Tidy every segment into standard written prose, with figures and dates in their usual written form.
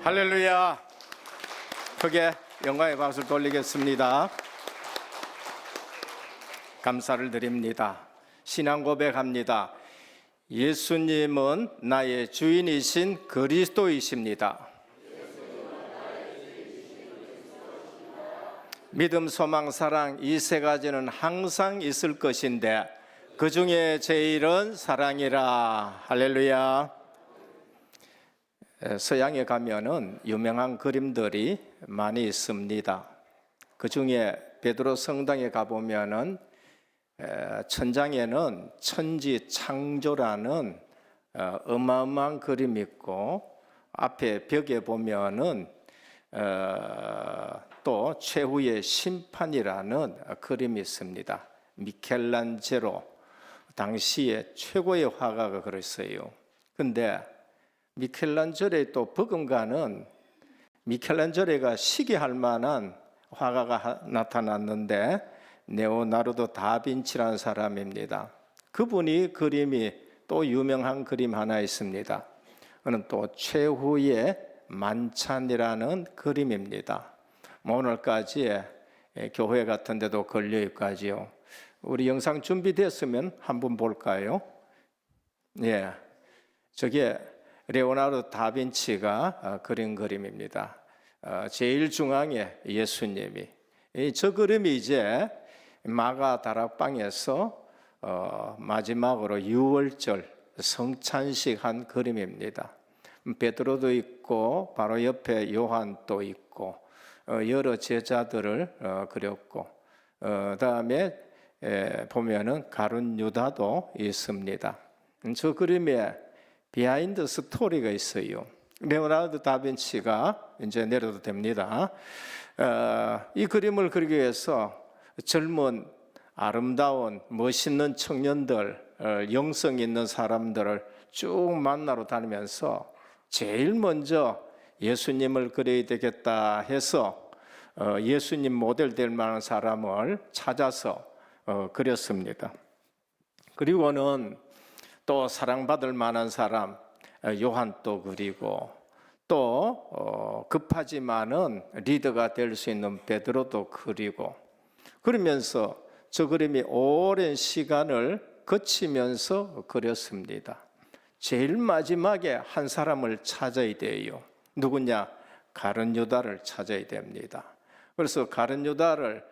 할렐루야. 크게 영광의 박수를 돌리겠습니다. 감사를 드립니다. 신앙 고백합니다. 예수님은 나의 주인이신 그리스도이십니다. 믿음, 소망, 사랑 이 세 가지는 항상 있을 것인데 그 중에 제일은 사랑이라. 할렐루야. 서양에 가면은 유명한 그림들이 많이 있습니다. 그 중에 베드로 성당에 가보면은 천장에는 천지 창조라는 어마어마한 그림이 있고, 앞에 벽에 보면은 또 최후의 심판이라는 그림이 있습니다. 미켈란젤로 당시에 최고의 화가가 그랬어요. 근데 미켈란젤로의 또 버금가는 미켈란젤로가 시기할 만한 화가가 나타났는데 레오나르도 다빈치라는 사람입니다. 그분이 그림이 또 유명한 그림 하나 있습니다. 그는 또 최후의 만찬이라는 그림입니다. 오늘까지 교회 같은 데도 걸려있까지요. 우리 영상 준비됐으면 한번 볼까요? 예, 저게 레오나르도 다빈치가 그린 그림입니다. 제일 중앙에 예수님이, 저 그림이 이제 마가 다락방에서 마지막으로 유월절 성찬식 한 그림입니다. 베드로도 있고 바로 옆에 요한도 있고 여러 제자들을 그렸고, 다음에 보면은 가룟 유다도 있습니다. 저 그림에 비하인드 스토리가 있어요. 레오나르도 다빈치가 이제 내려도 됩니다. 이 그림을 그리기 위해서 젊은 아름다운 멋있는 청년들, 영성 있는 사람들을 쭉 만나러 다니면서 제일 먼저 예수님을 그려야 되겠다 해서 예수님 모델 될 만한 사람을 찾아서 그렸습니다. 그리고는 또 사랑받을 만한 사람 요한도 그리고, 또 급하지만은 리더가 될 수 있는 베드로도 그리고, 그러면서 저 그림이 오랜 시간을 거치면서 그렸습니다. 제일 마지막에 한 사람을 찾아야 돼요. 누구냐? 가룟 유다를 찾아야 됩니다. 그래서 가룟 유다를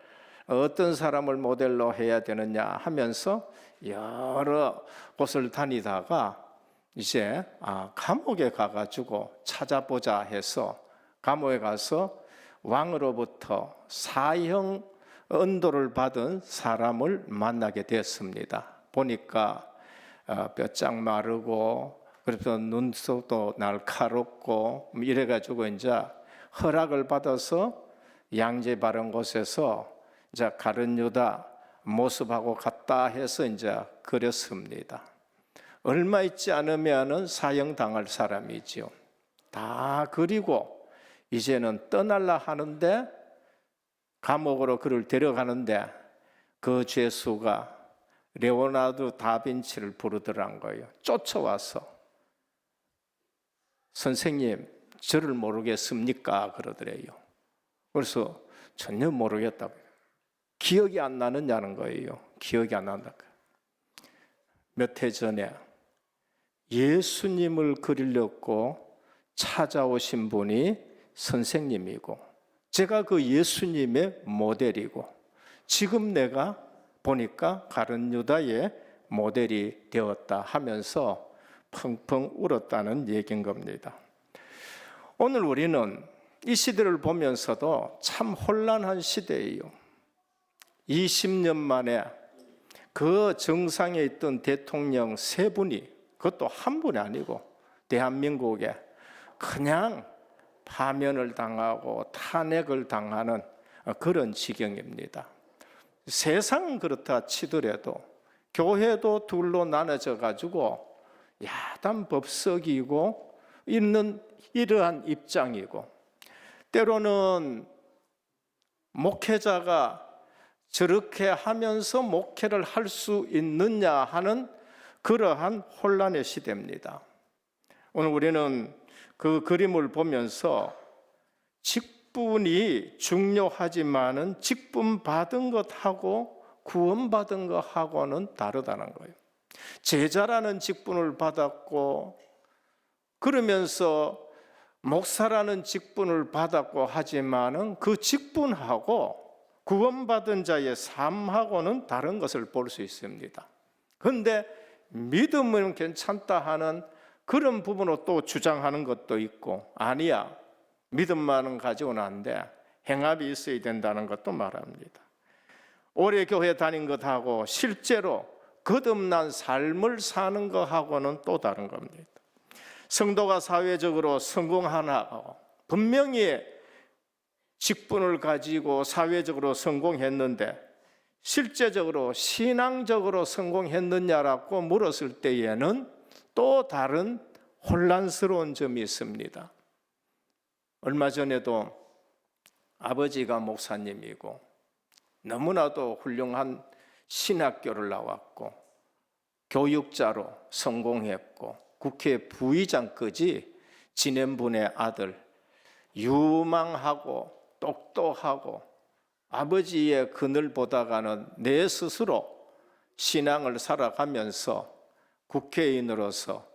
어떤 사람을 모델로 해야 되느냐 하면서 여러 곳을 다니다가 이제 감옥에 가가지고 찾아보자 해서 감옥에 가서 왕으로부터 사형 언도를 받은 사람을 만나게 됐습니다. 보니까 뼈짝 마르고, 그래서 눈썹도 날카롭고 이래가지고 이제 허락을 받아서 양재 바른 곳에서 이제 가룟 유다 모습하고 같다 해서 이제 그렸습니다. 얼마 있지 않으면은 사형 당할 사람이지요. 다 그리고 이제는 떠날라 하는데, 감옥으로 그를 데려가는데 그 죄수가 레오나르도 다빈치를 부르더란 거예요. 쫓아와서 선생님 저를 모르겠습니까? 그러더래요. 그래서 전혀 모르겠다고, 기억이 안 나느냐는 거예요. 기억이 안 난다. 몇 해 전에 예수님을 그리려고 찾아오신 분이 선생님이고, 제가 그 예수님의 모델이고, 지금 내가 보니까 가룟 유다의 모델이 되었다 하면서 펑펑 울었다는 얘기인 겁니다. 오늘 우리는 이 시대를 보면서도 참 혼란한 시대예요. 20년 만에 그 정상에 있던 대통령 세 분이, 그것도 한 분이 아니고 대한민국에 그냥 파면을 당하고 탄핵을 당하는 그런 지경입니다. 세상은 그렇다 치더라도 교회도 둘로 나눠져 가지고 야단 법석이고 있는 이러한 입장이고, 때로는 목회자가 저렇게 하면서 목회를 할 수 있느냐 하는 그러한 혼란의 시대입니다. 오늘 우리는 그 그림을 보면서 직분이 중요하지만은 직분 받은 것하고 구원받은 것하고는 다르다는 거예요. 제자라는 직분을 받았고 그러면서 목사라는 직분을 받았고 하지만은 그 직분하고 구원받은 자의 삶하고는 다른 것을 볼 수 있습니다. 그런데 믿음은 괜찮다 하는 그런 부분으로 또 주장하는 것도 있고, 아니야, 믿음만은 가지고는 안 돼, 행함이 있어야 된다는 것도 말합니다. 오래 교회 다닌 것하고 실제로 거듭난 삶을 사는 것하고는 또 다른 겁니다. 성도가 사회적으로 성공하고 분명히 직분을 가지고 사회적으로 성공했는데 실제적으로 신앙적으로 성공했느냐라고 물었을 때에는 또 다른 혼란스러운 점이 있습니다. 얼마 전에도 아버지가 목사님이고 너무나도 훌륭한 신학교를 나왔고 교육자로 성공했고 국회 부의장까지 지낸 분의 아들, 유망하고 똑똑하고 아버지의 그늘 보다가는 내 스스로 신앙을 살아가면서 국회의원으로서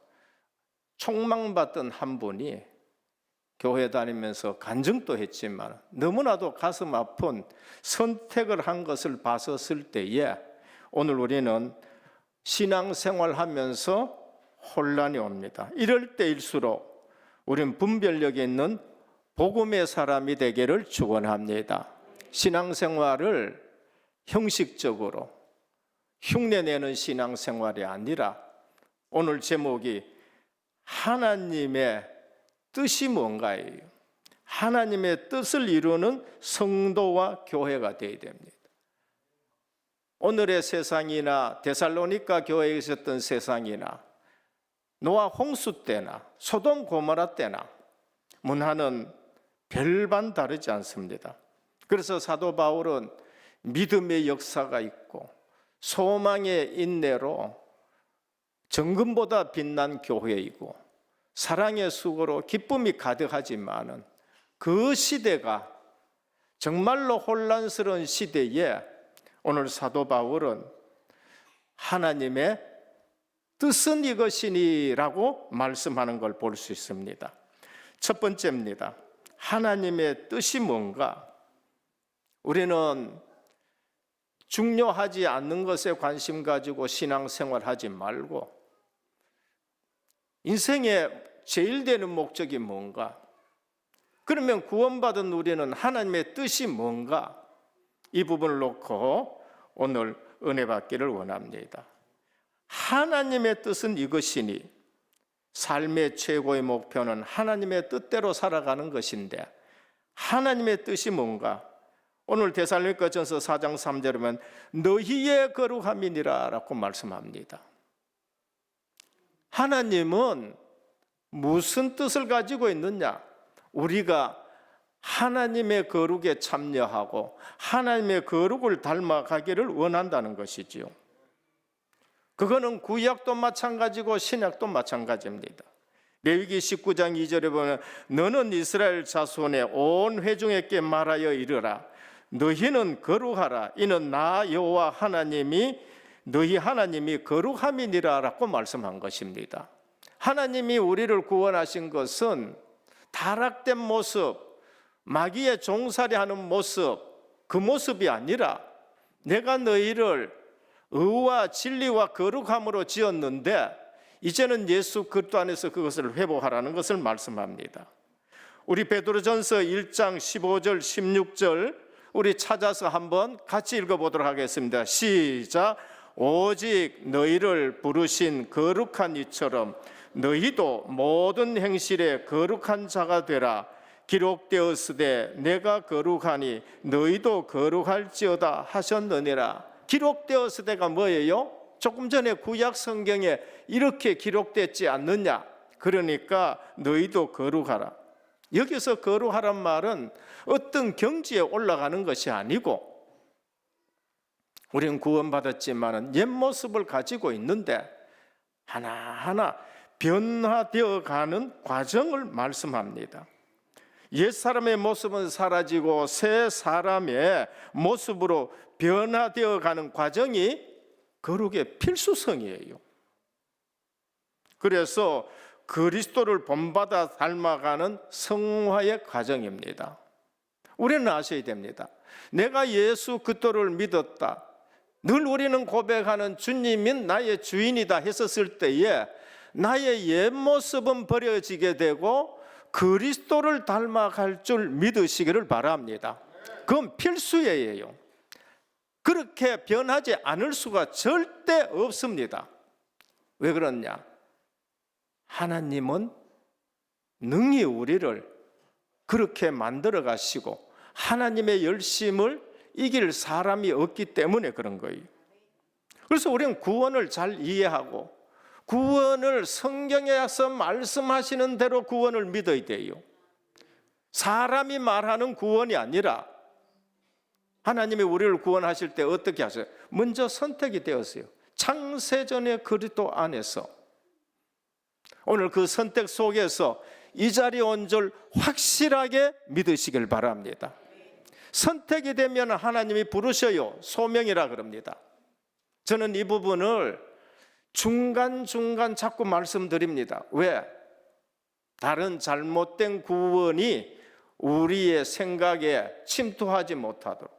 촉망받던 한 분이 교회 다니면서 간증도 했지만 너무나도 가슴 아픈 선택을 한 것을 봤었을 때에 오늘 우리는 신앙생활하면서 혼란이 옵니다. 이럴 때일수록 우리는 분별력이 있는 복음의 사람이 되기를 축원합니다. 신앙생활을 형식적으로 흉내내는 신앙생활이 아니라 오늘 제목이 하나님의 뜻이 뭔가예요. 하나님의 뜻을 이루는 성도와 교회가 되어야 됩니다. 오늘의 세상이나 데살로니가 교회에 있었던 세상이나 노아 홍수 때나 소돔 고모라 때나 문화는 별반 다르지 않습니다. 그래서 사도 바울은 믿음의 역사가 있고 소망의 인내로 정금보다 빛난 교회이고 사랑의 수고로 기쁨이 가득하지만은 그 시대가 정말로 혼란스러운 시대에 오늘 사도 바울은 하나님의 뜻은 이것이니라고 말씀하는 걸 볼 수 있습니다. 첫 번째입니다. 하나님의 뜻이 뭔가? 우리는 중요하지 않는 것에 관심 가지고 신앙생활하지 말고 인생의 제일 되는 목적이 뭔가? 그러면 구원받은 우리는 하나님의 뜻이 뭔가? 이 부분을 놓고 오늘 은혜 받기를 원합니다. 하나님의 뜻은 이것이니 삶의 최고의 목표는 하나님의 뜻대로 살아가는 것인데 하나님의 뜻이 뭔가? 오늘 데살로니가전서 4장 3절에 보면 너희의 거룩함이니라 라고 말씀합니다. 하나님은 무슨 뜻을 가지고 있느냐? 우리가 하나님의 거룩에 참여하고 하나님의 거룩을 닮아가기를 원한다는 것이지요. 그거는 구약도 마찬가지고 신약도 마찬가지입니다. 레위기 19장 2절에 보면 너는 이스라엘 자손의 온 회중에게 말하여 이르라 너희는 거룩하라 이는 나 여호와 하나님이 너희 하나님이 거룩함이니라 라고 말씀한 것입니다. 하나님이 우리를 구원하신 것은 타락된 모습, 마귀의 종살이하는 모습, 그 모습이 아니라 내가 너희를 의와 진리와 거룩함으로 지었는데 이제는 예수 그리스도 안에서 그것을 회복하라는 것을 말씀합니다. 우리 베드로전서 1장 15절 16절 우리 찾아서 한번 같이 읽어보도록 하겠습니다. 시작. 오직 너희를 부르신 거룩한 이처럼 너희도 모든 행실에 거룩한 자가 되라. 기록되었으되 내가 거룩하니 너희도 거룩할지어다 하셨느니라. 기록되었으되가 뭐예요? 조금 전에 구약 성경에 이렇게 기록됐지 않느냐? 그러니까 너희도 거룩하라. 여기서 거룩하란 말은 어떤 경지에 올라가는 것이 아니고 우리는 구원받았지만 옛 모습을 가지고 있는데 하나하나 변화되어 가는 과정을 말씀합니다. 옛사람의 모습은 사라지고 새 사람의 모습으로 변화되어 가는 과정이 거룩의 필수성이에요. 그래서 그리스도를 본받아 닮아가는 성화의 과정입니다. 우리는 아셔야 됩니다. 내가 예수 그리스도를 믿었다, 늘 우리는 고백하는 주님인 나의 주인이다 했었을 때에 나의 옛 모습은 버려지게 되고 그리스도를 닮아갈 줄 믿으시기를 바랍니다. 그건 필수예요. 그렇게 변하지 않을 수가 절대 없습니다. 왜 그러냐? 하나님은 능히 우리를 그렇게 만들어 가시고 하나님의 열심을 이길 사람이 없기 때문에 그런 거예요. 그래서 우리는 구원을 잘 이해하고 구원을 성경에서 말씀하시는 대로 구원을 믿어야 돼요. 사람이 말하는 구원이 아니라 하나님이 우리를 구원하실 때 어떻게 하세요? 먼저 선택이 되었어요. 창세전의 그리스도 안에서. 오늘 그 선택 속에서 이 자리에 온 줄 확실하게 믿으시길 바랍니다. 선택이 되면 하나님이 부르셔요. 소명이라 그럽니다. 저는 이 부분을 중간중간 자꾸 말씀드립니다. 왜? 다른 잘못된 구원이 우리의 생각에 침투하지 못하도록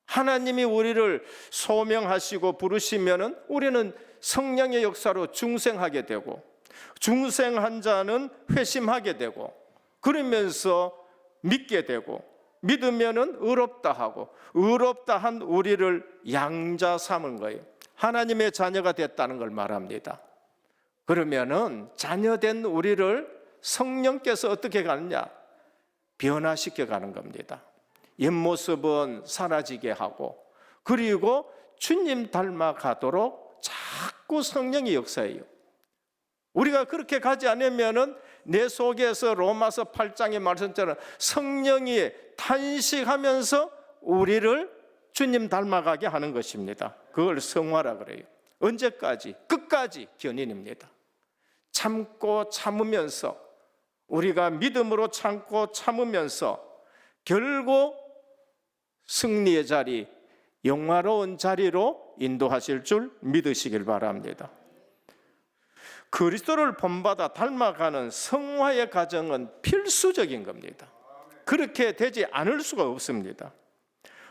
하나님이 우리를 소명하시고 부르시면은 우리는 성령의 역사로 중생하게 되고 중생한 자는 회심하게 되고 그러면서 믿게 되고 믿으면은 의롭다 하고 의롭다 한 우리를 양자 삼은 거예요. 하나님의 자녀가 됐다는 걸 말합니다. 그러면은 자녀된 우리를 성령께서 어떻게 가느냐? 변화시켜 가는 겁니다. 옛모습은 사라지게 하고 그리고 주님 닮아가도록 자꾸 성령이 역사해요. 우리가 그렇게 가지 않으면은 내 속에서 로마서 8장의 말씀처럼 성령이 탄식하면서 우리를 주님 닮아가게 하는 것입니다. 그걸 성화라 그래요. 언제까지? 끝까지 견인입니다. 참고 참으면서 우리가 믿음으로 참고 참으면서 결국 승리의 자리, 영화로운 자리로 인도하실 줄 믿으시길 바랍니다. 그리스도를 본받아 닮아가는 성화의 과정은 필수적인 겁니다. 그렇게 되지 않을 수가 없습니다.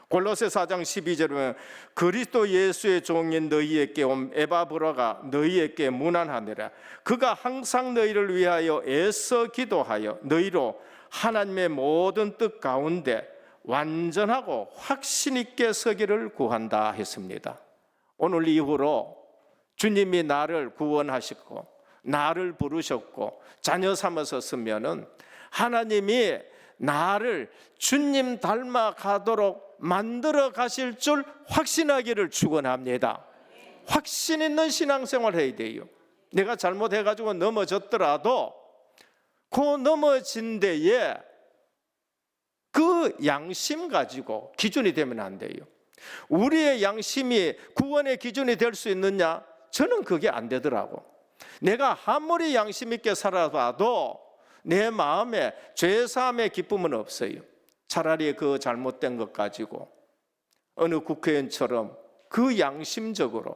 골로새 4장 12절에 그리스도 예수의 종인 너희에게 온 에바브라가 너희에게 문안하느라 그가 항상 너희를 위하여 애써 기도하여 너희로 하나님의 모든 뜻 가운데 완전하고 확신 있게 서기를 구한다 했습니다. 오늘 이후로 주님이 나를 구원하셨고 나를 부르셨고 자녀 삼아서 쓰면은 하나님이 나를 주님 닮아가도록 만들어 가실 줄 확신하기를 축원합니다. 확신 있는 신앙생활 해야 돼요. 내가 잘못해가지고 넘어졌더라도 그 넘어진 데에 그 양심 가지고 기준이 되면 안 돼요. 우리의 양심이 구원의 기준이 될 수 있느냐? 저는 그게 안 되더라고. 내가 아무리 양심 있게 살아봐도 내 마음에 죄사함의 기쁨은 없어요. 차라리 그 잘못된 것 가지고 어느 국회의원처럼 그 양심적으로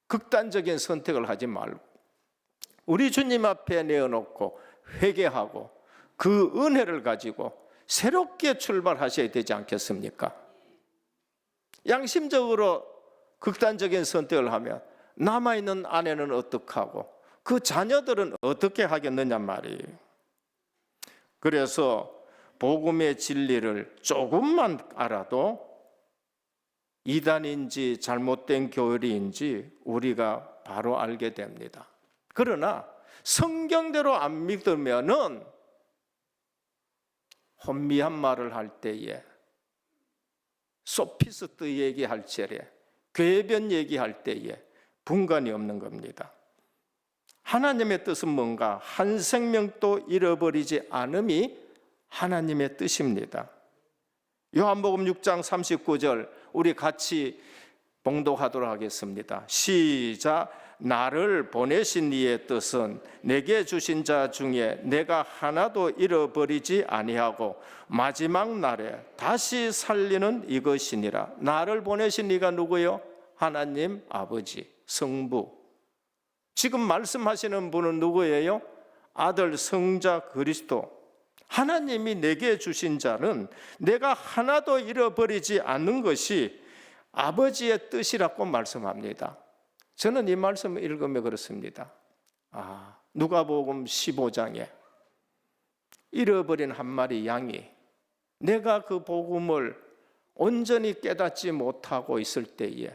극단적인 선택을 하지 말고 우리 주님 앞에 내어놓고 회개하고 그 은혜를 가지고 새롭게 출발하셔야 되지 않겠습니까? 양심적으로 극단적인 선택을 하면 남아있는 아내는 어떻게 하고 그 자녀들은 어떻게 하겠느냐 말이에요. 그래서 복음의 진리를 조금만 알아도 이단인지 잘못된 교리인지 우리가 바로 알게 됩니다. 그러나 성경대로 안 믿으면은 혼미한 말을 할 때에 소피스트 얘기할 적에 궤변 얘기할 때에 분간이 없는 겁니다. 하나님의 뜻은 뭔가? 한 생명도 잃어버리지 않음이 하나님의 뜻입니다. 요한복음 6장 39절 우리 같이 봉독하도록 하겠습니다. 시작. 나를 보내신 이의 뜻은 내게 주신 자 중에 내가 하나도 잃어버리지 아니하고 마지막 날에 다시 살리는 이것이니라. 나를 보내신 이가 누구요? 하나님 아버지, 성부. 지금 말씀하시는 분은 누구예요? 아들 성자 그리스도. 하나님이 내게 주신 자는 내가 하나도 잃어버리지 않는 것이 아버지의 뜻이라고 말씀합니다. 저는 이 말씀을 읽으며 그렇습니다. 누가복음 15장에 잃어버린 한 마리 양이 내가 그 복음을 온전히 깨닫지 못하고 있을 때에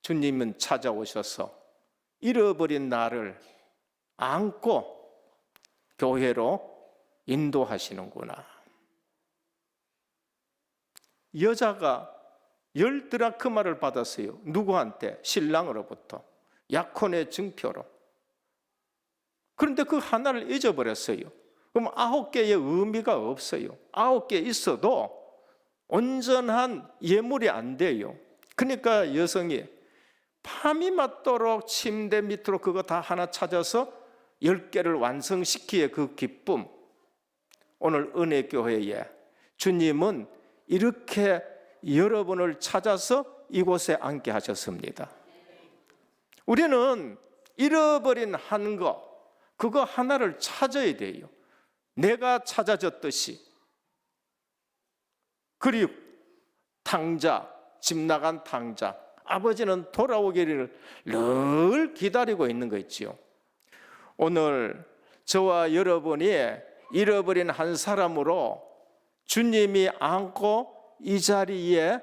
주님은 찾아오셔서 잃어버린 나를 안고 교회로 인도하시는구나. 여자가 10드라크마를 받았어요. 누구한테? 신랑으로부터. 약혼의 증표로. 그런데 그 하나를 잊어버렸어요. 그럼 9개의 의미가 없어요. 9개 있어도 온전한 예물이 안 돼요. 그러니까 여성이 밤이 맞도록 침대 밑으로 그거 다 하나 찾아서 10개를 완성시키의 그 기쁨. 오늘 은혜교회에 주님은 이렇게 여러분을 찾아서 이곳에 앉게 하셨습니다. 우리는 잃어버린 한 거, 그거 하나를 찾아야 돼요. 내가 찾아졌듯이. 그리고 탕자, 집 나간 탕자, 아버지는 돌아오기를 늘 기다리고 있는 거 있지요. 오늘 저와 여러분이 잃어버린 한 사람으로 주님이 안고 이 자리에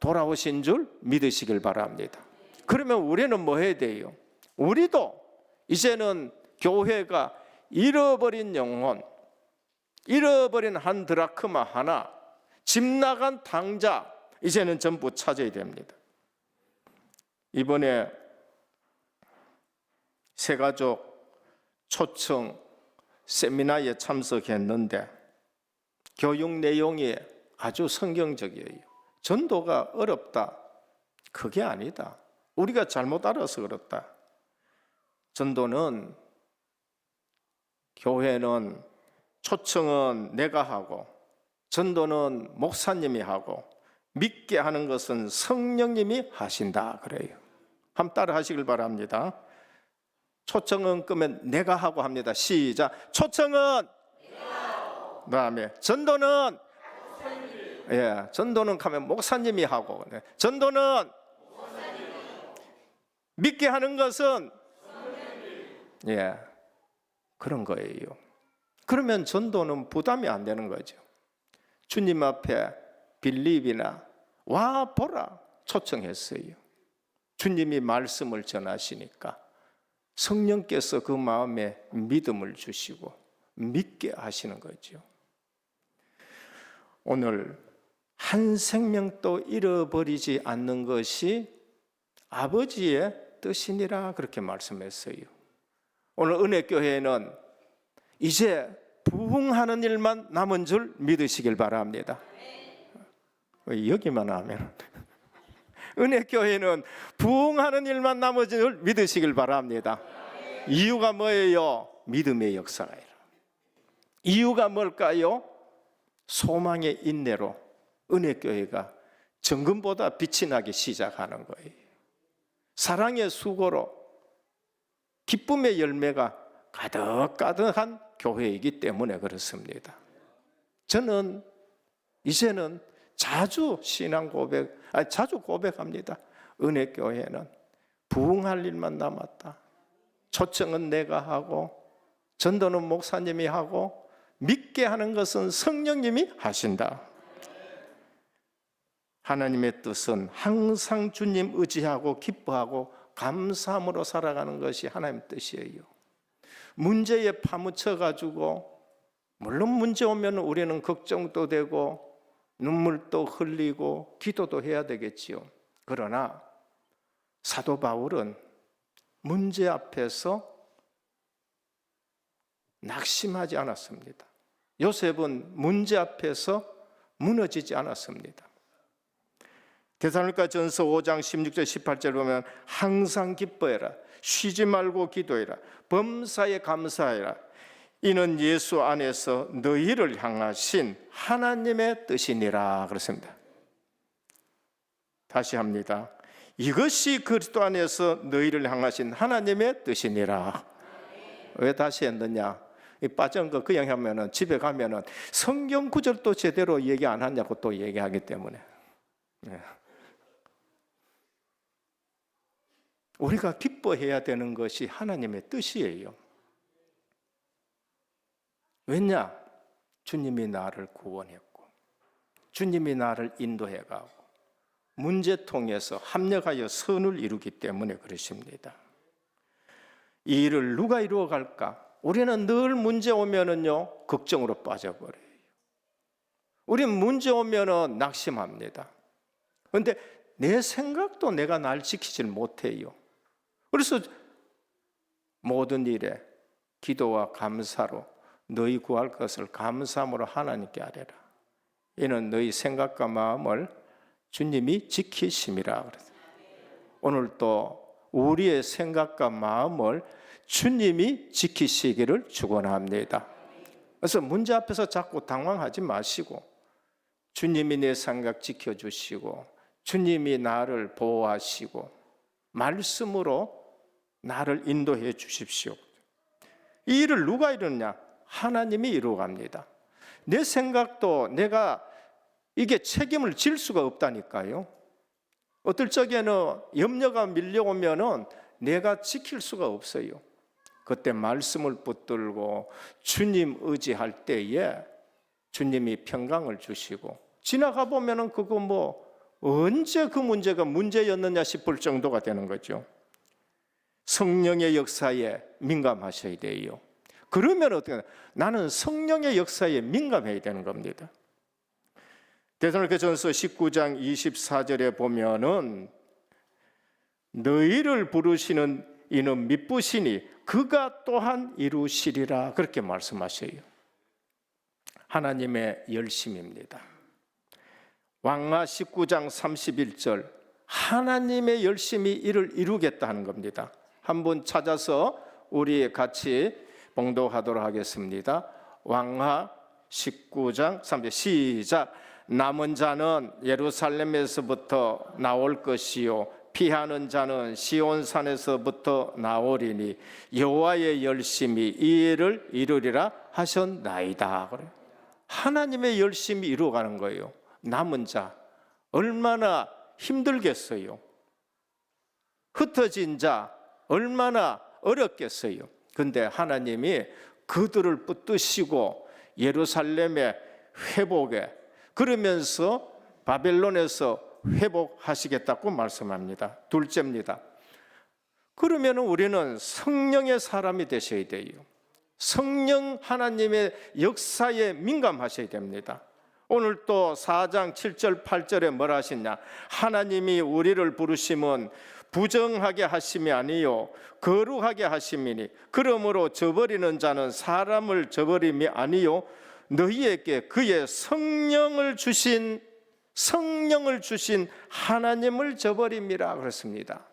돌아오신 줄 믿으시길 바랍니다. 그러면 우리는 뭐 해야 돼요? 우리도 이제는 교회가 잃어버린 영혼, 잃어버린 한 드라크마 하나, 집 나간 탕자, 이제는 전부 찾아야 됩니다. 이번에 새가족 초청 세미나에 참석했는데 교육 내용이 아주 성경적이에요. 전도가 어렵다. 그게 아니다. 우리가 잘못 알아서 그렇다. 전도는, 교회는, 초청은 내가 하고 전도는 목사님이 하고 믿게 하는 것은 성령님이 하신다 그래요. 한번 따라 하시길 바랍니다. 초청은 끄면 내가 하고 합니다. 시작. 초청은 그다음에 전도는 전도는 가면 목사님이 하고, 전도는 믿게 하는 것은 그런 거예요. 그러면 전도는 부담이 안 되는 거죠. 주님 앞에 빌립이나 와 보라 초청했어요. 주님이 말씀을 전하시니까 성령께서 그 마음에 믿음을 주시고 믿게 하시는 거죠. 오늘 한 생명도 잃어버리지 않는 것이 아버지의 뜻이니라 그렇게 말씀했어요. 오늘 은혜교회는 이제 부흥하는 일만 남은 줄 믿으시길 바랍니다. 여기만 하면 은혜교회는 부흥하는 일만 남은 줄 믿으시길 바랍니다. 이유가 뭐예요? 믿음의 역사예요. 이유가 뭘까요? 소망의 인내로 은혜교회가 정금보다 빛이 나기 시작하는 거예요. 사랑의 수고로 기쁨의 열매가 가득가득한 교회이기 때문에 그렇습니다. 저는 이제는 자주 자주 고백합니다. 은혜교회는 부흥할 일만 남았다. 초청은 내가 하고 전도는 목사님이 하고 믿게 하는 것은 성령님이 하신다. 하나님의 뜻은 항상 주님 의지하고 기뻐하고 감사함으로 살아가는 것이 하나님의 뜻이에요. 문제에 파묻혀가지고, 물론 문제 오면 우리는 걱정도 되고 눈물도 흘리고 기도도 해야 되겠지요. 그러나 사도 바울은 문제 앞에서 낙심하지 않았습니다. 요셉은 문제 앞에서 무너지지 않았습니다. 데살로니가전서 5장 16절 18절 보면 항상 기뻐해라, 쉬지 말고 기도해라, 범사에 감사해라, 이는 예수 안에서 너희를 향하신 하나님의 뜻이니라 그렇습니다. 다시 합니다. 이것이 그리스도 안에서 너희를 향하신 하나님의 뜻이니라. 왜 다시 했느냐? 빠진 거 그냥 하면은 집에 가면은 성경 구절도 제대로 얘기 안 하냐고 또 얘기하기 때문에. 우리가 기뻐해야 되는 것이 하나님의 뜻이에요. 왜냐? 주님이 나를 구원했고 주님이 나를 인도해가고 문제통에서 합력하여 선을 이루기 때문에 그러십니다. 이 일을 누가 이루어갈까? 우리는 늘 문제 오면은요 걱정으로 빠져버려요. 우리는 문제 오면은 낙심합니다. 그런데 내 생각도 내가 날 지키질 못해요. 그래서 모든 일에 기도와 감사로 너희 구할 것을 감사함으로 하나님께 아뢰라. 이는 너희 생각과 마음을 주님이 지키심이라 그랬어요. 오늘 또 우리의 생각과 마음을 주님이 지키시기를 축원합니다. 그래서 문제 앞에서 자꾸 당황하지 마시고 주님이 내 생각 지켜주시고 주님이 나를 보호하시고 말씀으로 나를 인도해 주십시오. 이 일을 누가 이루느냐? 하나님이 이루어갑니다. 내 생각도 내가 이게 책임을 질 수가 없다니까요. 어떨 적에는 염려가 밀려오면은 내가 지킬 수가 없어요. 그때 말씀을 붙들고 주님 의지할 때에 주님이 평강을 주시고 지나가 보면은 그거 뭐 언제 그 문제가 문제였느냐 싶을 정도가 되는 거죠. 성령의 역사에 민감하셔야 돼요. 그러면 어떻게? 나는 성령의 역사에 민감해야 되는 겁니다. 데살로니가전서 19장 24절에 보면은 너희를 부르시는 이는 미쁘시니 그가 또한 이루시리라 그렇게 말씀하셔요. 하나님의 열심입니다. 왕하 19장 31절 하나님의 열심히 이를 이루겠다 하는 겁니다. 한번 찾아서 우리 같이 봉독하도록 하겠습니다. 왕하 19장 3절 시작. 남은 자는 예루살렘에서부터 나올 것이요 피하는 자는 시온산에서부터 나오리니 여호와의 열심히 이 일을 이루리라 하셨나이다. 그래요. 하나님의 열심히 이루어가는 거예요. 남은 자 얼마나 힘들겠어요. 흩어진 자 얼마나 어렵겠어요. 근데 하나님이 그들을 붙드시고 예루살렘의 회복에 그러면서 바벨론에서 회복하시겠다고 말씀합니다. 둘째입니다. 그러면 우리는 성령의 사람이 되셔야 돼요. 성령 하나님의 역사에 민감하셔야 됩니다. 오늘 또 4장 7절 8절에 뭐라 하시냐? 하나님이 우리를 부르심은 부정하게 하심이 아니요 거룩하게 하심이니 그러므로 저버리는 자는 사람을 저버림이 아니요 너희에게 그의 성령을 주신 하나님을 저버림이라 그랬습니다.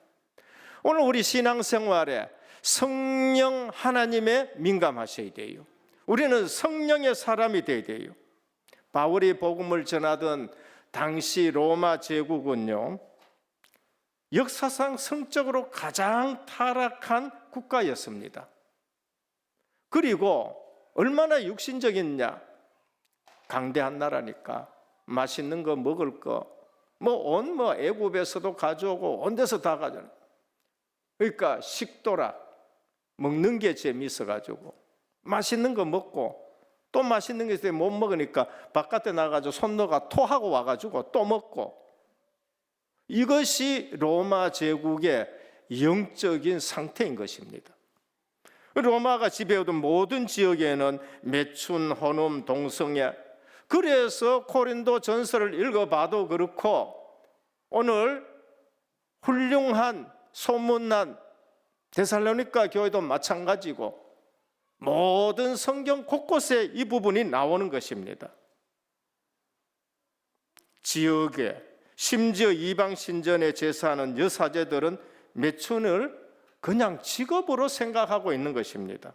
오늘 우리 신앙생활에 성령 하나님에 민감하셔야 돼요. 우리는 성령의 사람이 되어야 돼요. 바울이 복음을 전하던 당시 로마 제국은요 역사상 성적으로 가장 타락한 국가였습니다. 그리고 얼마나 육신적이냐? 강대한 나라니까 맛있는 거 먹을 거 온 애굽에서도 가져오고 온 데서 다 가져오고 그러니까 식도락 먹는 게 재미있어 가지고 맛있는 거 먹고 또 맛있는 게 있어요. 못 먹으니까 바깥에 나가서 손 넣어가 토하고 와가지고 또 먹고 이것이 로마 제국의 영적인 상태인 것입니다. 로마가 지배하던 모든 지역에는 매춘, 혼음, 동성애 그래서 고린도 전서를 읽어봐도 그렇고 오늘 훌륭한 소문난 데살로니가 교회도 마찬가지고 모든 성경 곳곳에 이 부분이 나오는 것입니다. 지역에 심지어 이방 신전에 제사하는 여사제들은 매춘을 그냥 직업으로 생각하고 있는 것입니다.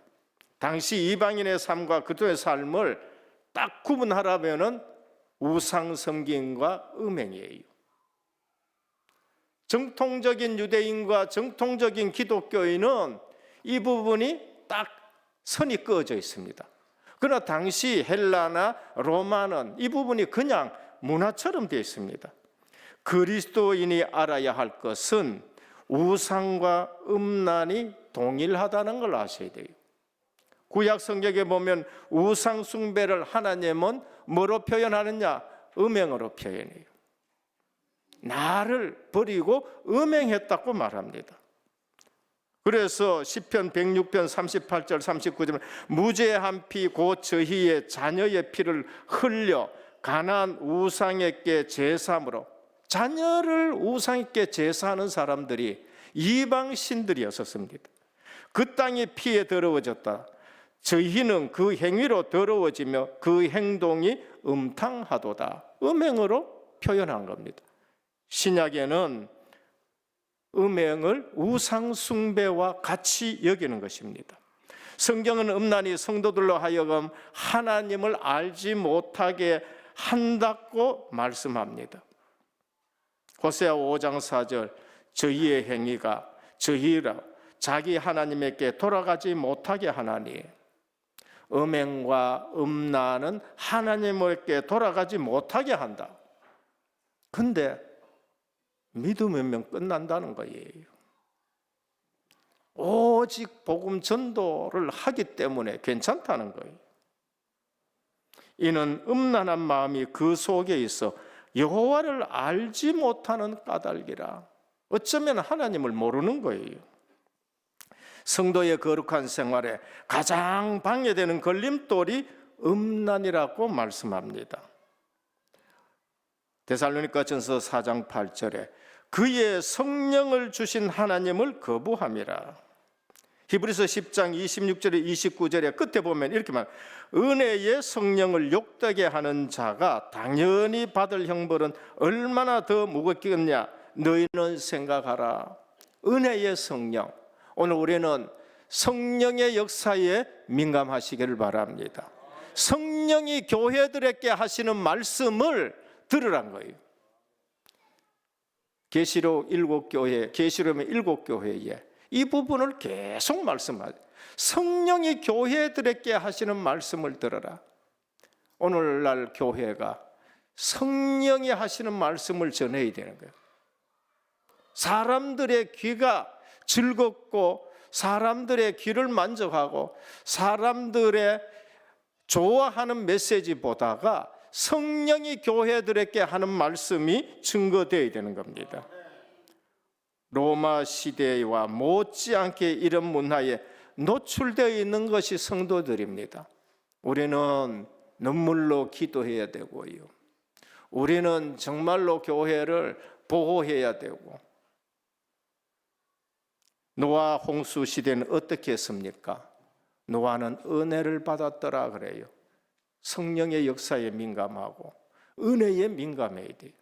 당시 이방인의 삶과 그들의 삶을 딱 구분하라면은 우상 섬김과 음행이에요. 정통적인 유대인과 정통적인 기독교인은 이 부분이 딱 선이 그어져 있습니다. 그러나 당시 헬라나 로마는 이 부분이 그냥 문화처럼 되어 있습니다. 그리스도인이 알아야 할 것은 우상과 음란이 동일하다는 걸 아셔야 돼요. 구약 성경에 보면 우상 숭배를 하나님은 뭐로 표현하느냐? 음행으로 표현해요. 나를 버리고 음행했다고 말합니다. 그래서 시편 106편 38절 39절 무죄한 피 곧 저희의 자녀의 피를 흘려 가나안 우상에게 제사함으로, 자녀를 우상에게 제사하는 사람들이 이방 신들이었습니다. 그 땅이 피에 더러워졌다. 저희는 그 행위로 더러워지며 그 행동이 음탕하도다. 음행으로 표현한 겁니다. 신약에는 음행을 우상 숭배와 같이 여기는 것입니다. 성경은 음란이 성도들로 하여금 하나님을 알지 못하게 한다고 말씀합니다. 호세아 5장 4절 저희의 행위가 저희라 자기 하나님에게 돌아가지 못하게 하나니, 음행과 음란은 하나님에게 돌아가지 못하게 한다. 근데 믿으면 끝난다는 거예요. 오직 복음 전도를 하기 때문에 괜찮다는 거예요. 이는 음란한 마음이 그 속에 있어 여호와를 알지 못하는 까닭이라. 어쩌면 하나님을 모르는 거예요. 성도의 거룩한 생활에 가장 방해되는 걸림돌이 음란이라고 말씀합니다. 데살로니가전서 4장 8절에 그의 성령을 주신 하나님을 거부함이라. 히브리서 10장 26절에 29절에 끝에 보면 이렇게 말합니다. 은혜의 성령을 욕되게 하는 자가 당연히 받을 형벌은 얼마나 더 무겁겠냐 너희는 생각하라. 은혜의 성령, 오늘 우리는 성령의 역사에 민감하시기를 바랍니다. 성령이 교회들에게 하시는 말씀을 들으란 거예요. 계시록 7교회, 계시록의 7교회에 이 부분을 계속 말씀하죠. 성령이 교회들에게 하시는 말씀을 들어라. 오늘날 교회가 성령이 하시는 말씀을 전해야 되는 거예요. 사람들의 귀가 즐겁고 사람들의 귀를 만족하고 사람들의 좋아하는 메시지보다가 성령이 교회들에게 하는 말씀이 증거되어야 되는 겁니다. 로마 시대와 못지않게 이런 문화에 노출되어 있는 것이 성도들입니다. 우리는 눈물로 기도해야 되고요. 우리는 정말로 교회를 보호해야 되고. 노아 홍수 시대는 어떻게 했습니까? 노아는 은혜를 받았더라 그래요. 성령의 역사에 민감하고 은혜에 민감해야 돼요.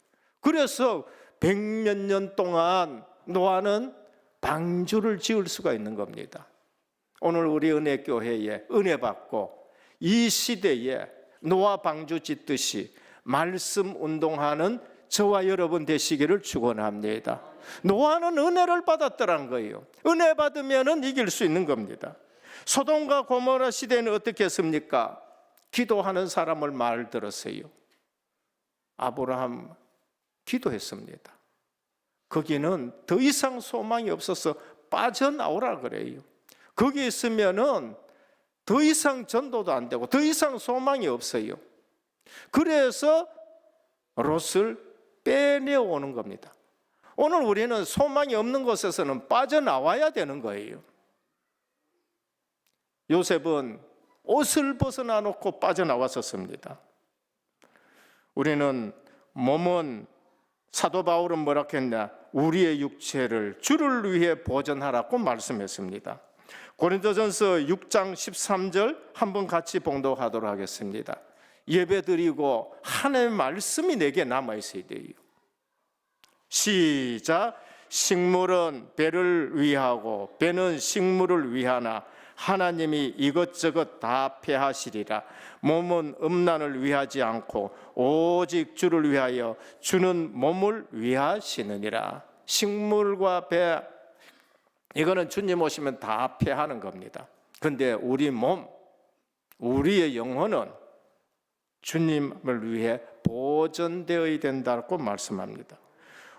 그래서 100몇 년 동안 노아는 방주를 지을 수가 있는 겁니다. 오늘 우리 은혜교회에 은혜 받고 이 시대에 노아 방주 짓듯이 말씀 운동하는 저와 여러분 되시기를 축원합니다. 노아는 은혜를 받았더란 거예요. 은혜 받으면 이길 수 있는 겁니다. 소돔과 고모라 시대는 어떻게 했습니까? 기도하는 사람을 말 들었어요. 아브라함 기도했습니다. 거기는 더 이상 소망이 없어서 빠져나오라 그래요. 거기 있으면은 더 이상 전도도 안 되고 더 이상 소망이 없어요. 그래서 롯을 빼내오는 겁니다. 오늘 우리는 소망이 없는 곳에서는 빠져나와야 되는 거예요. 요셉은 옷을 벗어나 놓고 빠져나왔었습니다. 우리는 몸은, 사도 바울은 뭐라 했냐? 우리의 육체를 주를 위해 보존하라고 말씀했습니다. 고린도전서 6장 13절 한번 같이 봉독하도록 하겠습니다. 예배드리고 하나님의 말씀이 내게 남아있어야 돼요. 시작. 식물은 배를 위하고 배는 식물을 위하나 하나님이 이것저것 다 폐하시리라. 몸은 음란을 위하지 않고 오직 주를 위하여 주는 몸을 위하시느니라. 식물과 배, 이거는 주님 오시면 다 폐하는 겁니다. 근데 우리 몸, 우리의 영혼은 주님을 위해 보존되어야 된다고 말씀합니다.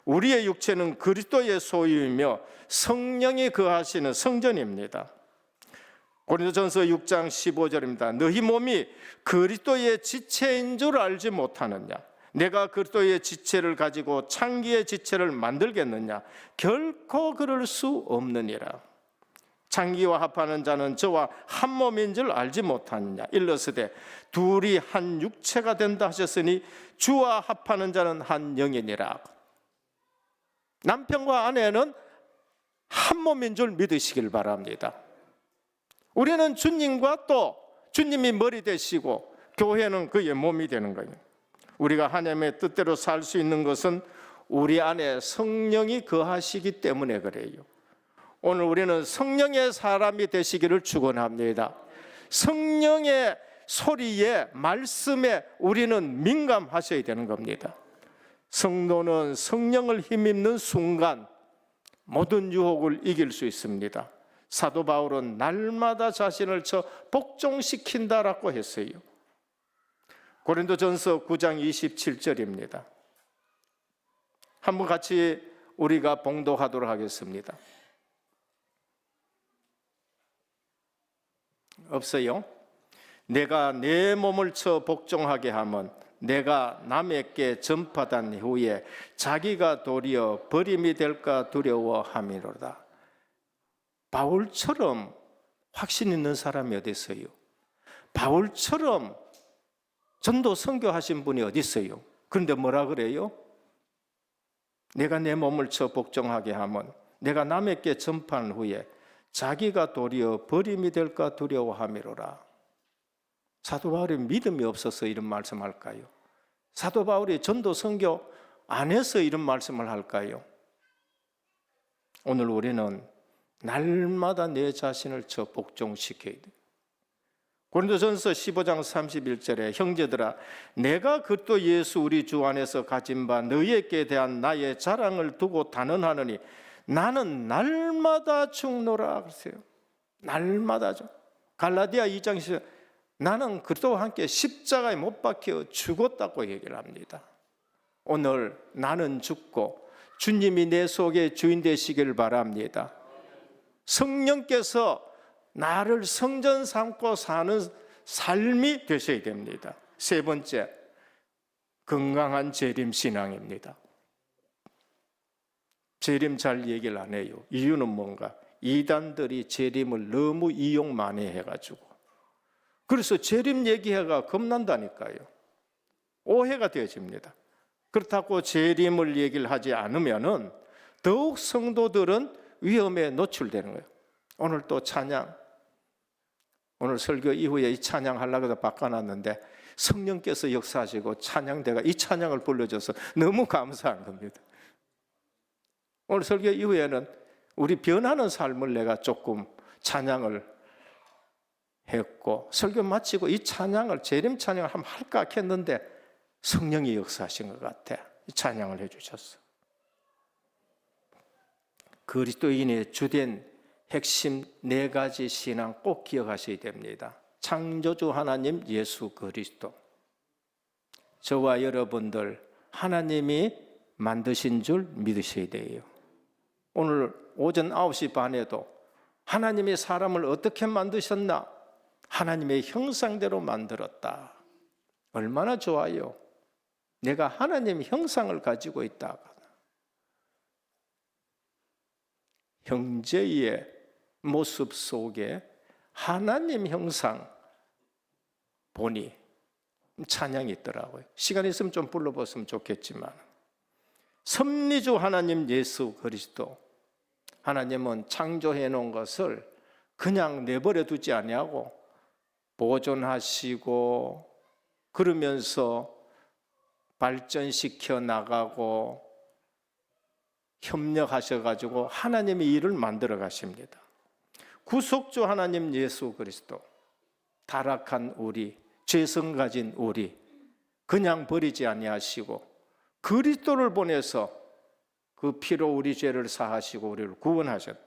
우리의 육체는 그리스도의 소유이며 성령이 거하시는 성전입니다. 고린도전서 6장 15절입니다. 너희 몸이 그리스도의 지체인 줄 알지 못하느냐? 내가 그리스도의 지체를 가지고 창기의 지체를 만들겠느냐? 결코 그럴 수 없느니라. 창기와 합하는 자는 저와 한 몸인 줄 알지 못하느냐? 일러스되 둘이 한 육체가 된다 하셨으니 주와 합하는 자는 한 영이니라. 남편과 아내는 한 몸인 줄 믿으시길 바랍니다. 우리는 주님과 또 주님이 머리 되시고 교회는 그의 몸이 되는 거예요. 우리가 하나님의 뜻대로 살 수 있는 것은 우리 안에 성령이 거하시기 때문에 그래요. 오늘 우리는 성령의 사람이 되시기를 축원합니다. 성령의 소리에, 말씀에 우리는 민감하셔야 되는 겁니다. 성도는 성령을 힘입는 순간 모든 유혹을 이길 수 있습니다. 사도 바울은 날마다 자신을 복종시킨다라고 했어요. 고린도전서 9장 27절입니다. 한번 같이 우리가 봉독하도록 하겠습니다. 없어요? 내가 내 몸을 복종하게 하면 내가 남에게 전파한 후에 자기가 도리어 버림이 될까 두려워함이로다. 바울처럼 확신 있는 사람이 어디 있어요? 바울처럼 전도 선교하신 분이 어디 있어요? 그런데 뭐라 그래요? 내가 내 몸을 복종하게 하면 내가 남에게 전파한 후에 자기가 도리어 버림이 될까 두려워함이로라. 사도 바울이 믿음이 없어서 이런 말씀할까요? 사도 바울이 전도 선교 안 해서 이런 말씀을 할까요? 오늘 우리는 날마다 내 자신을 복종시켜야 돼. 고린도전서 15장 31절에 형제들아 내가 그리스도 예수 우리 주 안에서 가진 바 너희에게 대한 나의 자랑을 두고 단언하느니 나는 날마다 죽노라 그러세요. 날마다 죽. 갈라디아 2장 10절 나는 그리스도와 함께 십자가에 못 박혀 죽었다고 얘기를 합니다. 오늘 나는 죽고 주님이 내 속에 주인 되시길 바랍니다. 성령께서 나를 성전 삼고 사는 삶이 되셔야 됩니다. 세 번째, 건강한 재림 신앙입니다. 재림 잘 얘기를 안 해요. 이유는 뭔가? 이단들이 재림을 너무 이용 많이 해가지고 그래서 재림 얘기가 겁난다니까요. 오해가 되어집니다. 그렇다고 재림을 얘기를 하지 않으면은 더욱 성도들은 위험에 노출되는 거예요. 오늘 또 찬양, 오늘 설교 이후에 이 찬양 하려고 해서 바꿔놨는데 성령께서 역사하시고 찬양대가 이 찬양을 불러줘서 너무 감사한 겁니다. 오늘 설교 이후에는 우리 변하는 삶을 내가 조금 찬양을 했고 설교 마치고 이 찬양을 재림 찬양을 한번 할까 했는데 성령이 역사하신 것 같아. 이 찬양을 해주셨어. 그리스도인의 주된 핵심 네 가지 신앙 꼭 기억하셔야 됩니다. 창조주 하나님 예수 그리스도. 저와 여러분들 하나님이 만드신 줄 믿으셔야 돼요. 오늘 오전 9시 반에도 하나님이 사람을 어떻게 만드셨나? 하나님의 형상대로 만들었다. 얼마나 좋아요. 내가 하나님 형상을 가지고 있다. 형제의 모습 속에 하나님 형상 보니 찬양이 있더라고요. 시간 있으면 좀 불러봤으면 좋겠지만 섭리주 하나님 예수 그리스도. 하나님은 창조해 놓은 것을 그냥 내버려 두지 아니하고 보존하시고 그러면서 발전시켜 나가고 협력하셔가지고 하나님의 일을 만들어 가십니다. 구속주 하나님 예수 그리스도, 타락한 우리, 죄성 가진 우리 그냥 버리지 아니하시고 그리스도를 보내서 그 피로 우리 죄를 사하시고 우리를 구원하셨다.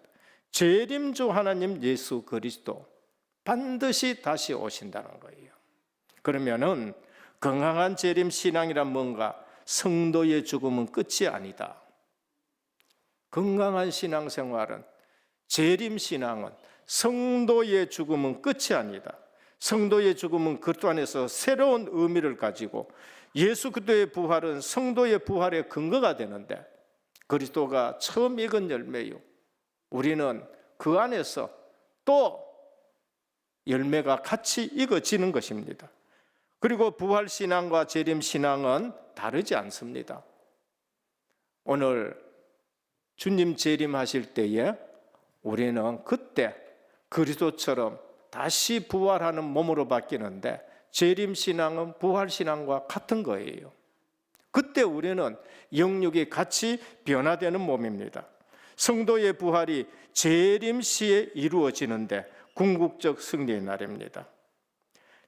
재림주 하나님 예수 그리스도 반드시 다시 오신다는 거예요. 그러면은 건강한 재림 신앙이란 뭔가? 성도의 죽음은 끝이 아니다. 건강한 신앙생활은, 재림 신앙은 성도의 죽음은 끝이 아니다. 성도의 죽음은 그리스도 안에서 새로운 의미를 가지고 예수 그리스도의 부활은 성도의 부활의 근거가 되는데 그리스도가 처음 익은 열매요. 우리는 그 안에서 또 열매가 같이 익어지는 것입니다. 그리고 부활신앙과 재림신앙은 다르지 않습니다. 오늘 주님 재림하실 때에 우리는 그때 그리스도처럼 다시 부활하는 몸으로 바뀌는데 재림신앙은 부활신앙과 같은 거예요. 그때 우리는 영육이 같이 변화되는 몸입니다. 성도의 부활이 재림시에 이루어지는데 궁극적 승리의 날입니다.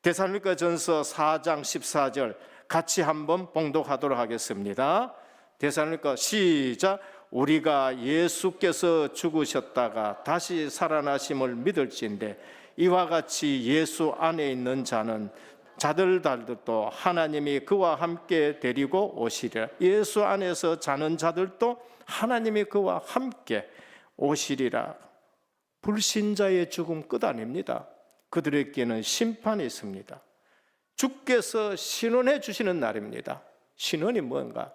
데살로니가전서 4장 14절 같이 한번 봉독하도록 하겠습니다. 데살로니가 시작. 우리가 예수께서 죽으셨다가 다시 살아나심을 믿을진대 이와 같이 예수 안에 있는 자들도 하나님이 그와 함께 데리고 오시리라. 예수 안에서 자는 자들도 하나님이 그와 함께 오시리라. 불신자의 죽음 끝 아닙니다. 그들에게는 심판이 있습니다. 주께서 신원해 주시는 날입니다. 신원이 뭔가?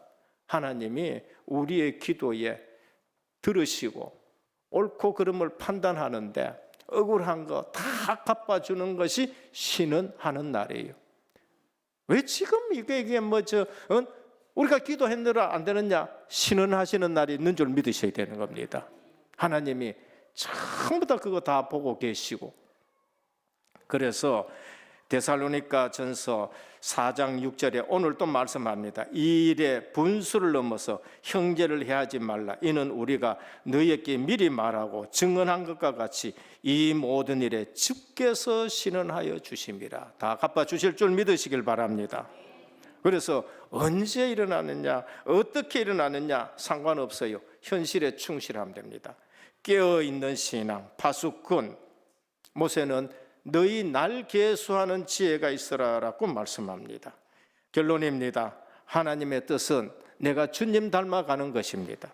하나님이 우리의 기도에 들으시고 옳고 그름을 판단하는데 억울한 거 다 갚아주는 것이 신원하는 날이에요. 왜 지금 이게 우리가 기도했느라 안 되느냐? 신원하시는 날이 있는 줄 믿으셔야 되는 겁니다. 하나님이 전부 다 그거 다 보고 계시고, 그래서 데살로니가 전서 4장 6절에 오늘 또 말씀합니다. 이 일에 분수를 넘어서 형제를 해하지 말라. 이는 우리가 너희에게 미리 말하고 증언한 것과 같이 이 모든 일에 주께서 신원하여 주심이라. 다 갚아주실 줄 믿으시길 바랍니다. 그래서 언제 일어나느냐, 어떻게 일어나느냐 상관없어요. 현실에 충실하면 됩니다. 깨어있는 신앙, 파수꾼. 모세는 너희 날 계수하는 지혜가 있으라라고 말씀합니다. 결론입니다. 하나님의 뜻은 내가 주님 닮아가는 것입니다.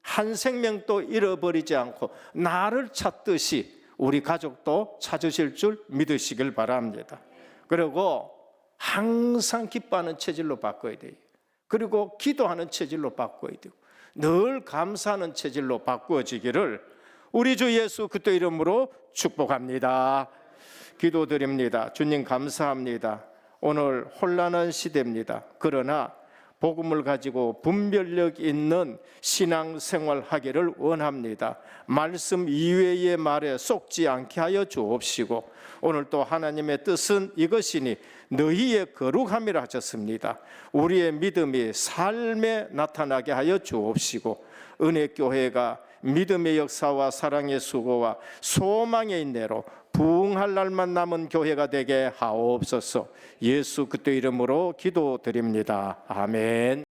한 생명도 잃어버리지 않고 나를 찾듯이 우리 가족도 찾으실 줄 믿으시길 바랍니다. 그리고 항상 기뻐하는 체질로 바꿔야 돼요. 그리고 기도하는 체질로 바꿔야 되고 늘 감사하는 체질로 바꾸어지기를 우리 주 예수 그리스도 이름으로 축복합니다. 기도드립니다. 주님 감사합니다. 오늘 혼란한 시대입니다. 그러나 복음을 가지고 분별력 있는 신앙생활 하기를 원합니다. 말씀 이외의 말에 속지 않게 하여 주옵시고 오늘 또 하나님의 뜻은 이것이니 너희의 거룩함이라 하셨습니다. 우리의 믿음이 삶에 나타나게 하여 주옵시고 은혜교회가 믿음의 역사와 사랑의 수고와 소망의 인내로 부흥할 날만 남은 교회가 되게 하옵소서. 예수 그리스도 이름으로 기도드립니다. 아멘.